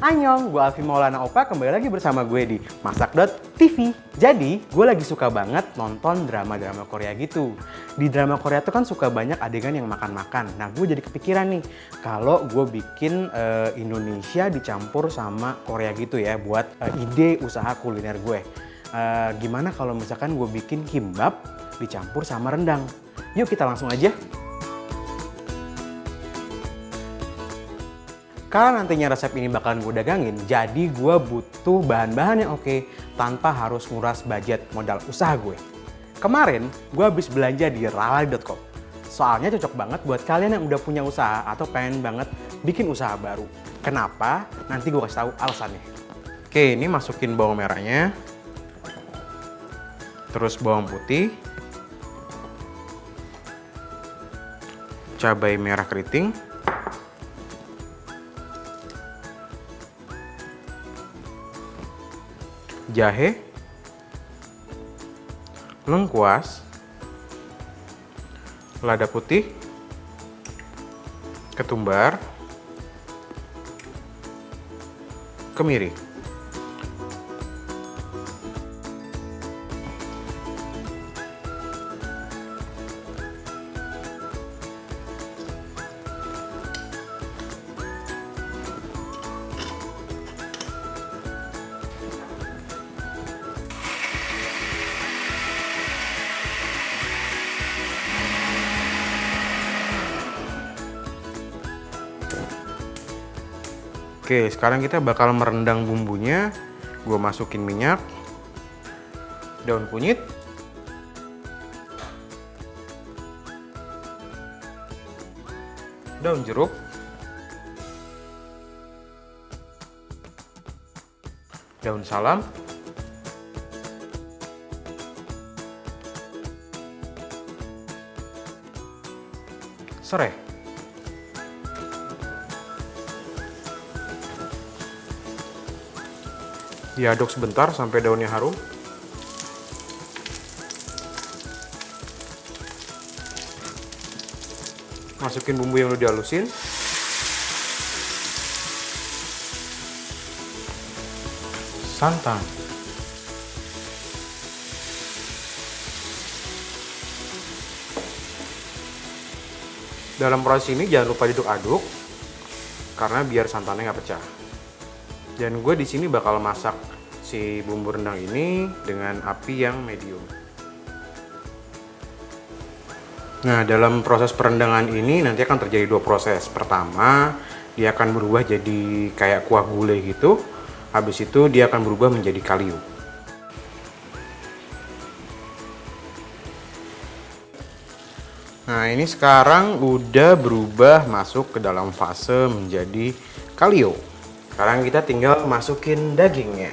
Annyeong, gue Alfi Maulana Opa, kembali lagi bersama gue di Masak.tv. Jadi, gue lagi suka banget nonton drama-drama Korea gitu. Di drama Korea tuh kan suka banyak adegan yang makan-makan. Nah, gue jadi kepikiran nih, kalau gue bikin Indonesia dicampur sama Korea gitu ya, buat ide usaha kuliner gue. Gimana kalau misalkan gue bikin kimbap dicampur sama rendang? Yuk kita langsung aja. Karena nantinya resep ini bakalan gue dagangin, jadi gue butuh bahan-bahan yang oke tanpa harus nguras budget modal usaha gue. Kemarin gue habis belanja di ralali.com. Soalnya cocok banget buat kalian yang udah punya usaha atau pengen banget bikin usaha baru. Kenapa? Nanti gue kasih tahu alasannya. Oke, ini masukin bawang merahnya. Terus bawang putih. Cabai merah keriting. Jahe, lengkuas, lada putih, ketumbar, kemiri. Oke, sekarang kita bakal merendang bumbunya. Gue masukin minyak, daun kunyit, daun jeruk, daun salam, serai. Diaduk sebentar sampai daunnya harum. Masukin bumbu yang udah dihalusin. Santan. Dalam proses ini jangan lupa diaduk-aduk karena biar santannya nggak pecah. Dan gue di sini bakal masak si bumbu rendang ini dengan api yang medium. Nah, dalam proses perendangan ini nanti akan terjadi dua proses. Pertama, dia akan berubah jadi kayak kuah gulai gitu. Habis itu dia akan berubah menjadi kalio. Nah, ini sekarang udah berubah masuk ke dalam fase menjadi kalio. Sekarang kita tinggal masukin dagingnya.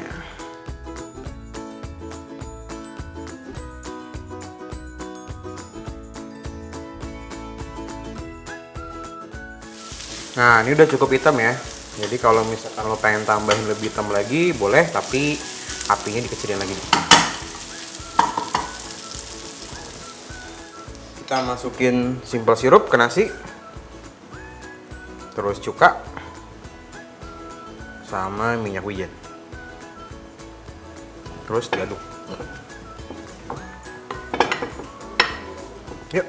Nah, ini udah cukup hitam ya. Jadi kalau misalkan lo pengen tambahin lebih hitam lagi, boleh, tapi apinya dikecilin lagi. Kita masukin simple sirup ke nasi. Terus cuka. Sama minyak wijen. Terus diaduk. Yuk.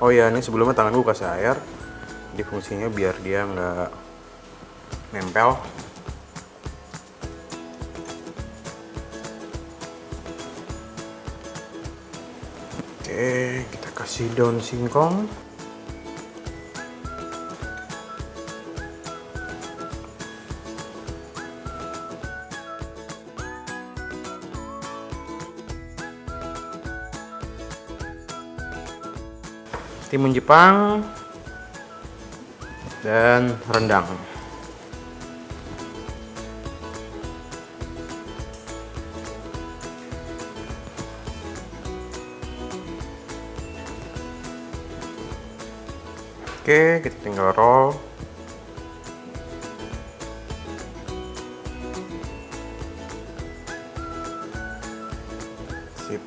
Oh ya, ini sebelumnya tangan gue kasih air. Jadi fungsinya biar dia nggak nempel. Oke, kita kasih daun singkong. Timun Jepang dan rendang. Oke, kita tinggal roll. Sip.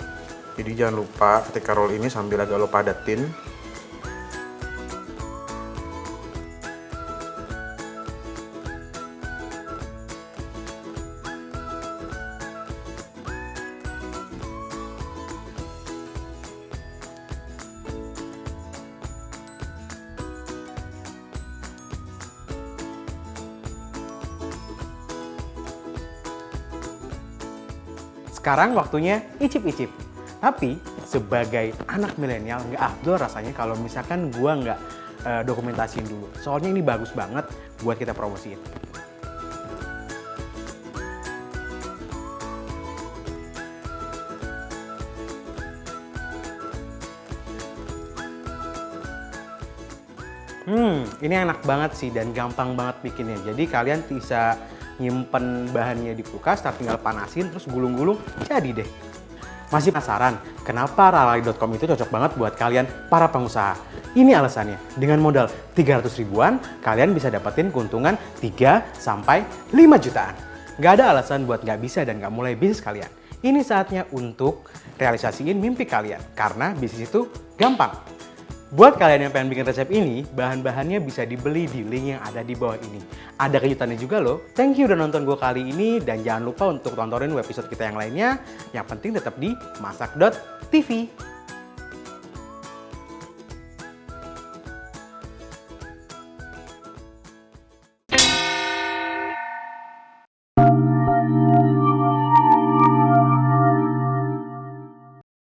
Jadi jangan lupa ketika roll ini sambil agak lo padatin. Sekarang waktunya icip-icip. Tapi sebagai anak milenial nggak afdol rasanya kalau misalkan gua nggak dokumentasiin dulu. Soalnya ini bagus banget buat kita promosiin. Ini enak banget sih dan gampang banget bikinnya. Jadi kalian bisa nyimpen bahannya di kulkas, tinggal panasin, terus gulung-gulung, jadi deh. Masih penasaran kenapa ralali.com itu cocok banget buat kalian para pengusaha? Ini alasannya, dengan modal 300 ribuan, kalian bisa dapetin keuntungan 3-5 jutaan. Gak ada alasan buat nggak bisa dan nggak mulai bisnis kalian. Ini saatnya untuk realisasiin mimpi kalian, karena bisnis itu gampang. Buat kalian yang pengen bikin resep ini, bahan-bahannya bisa dibeli di link yang ada di bawah ini. Ada kejutannya juga loh. Thank you udah nonton gue kali ini, dan jangan lupa untuk tontonin episode kita yang lainnya. Yang penting tetap di masak.tv.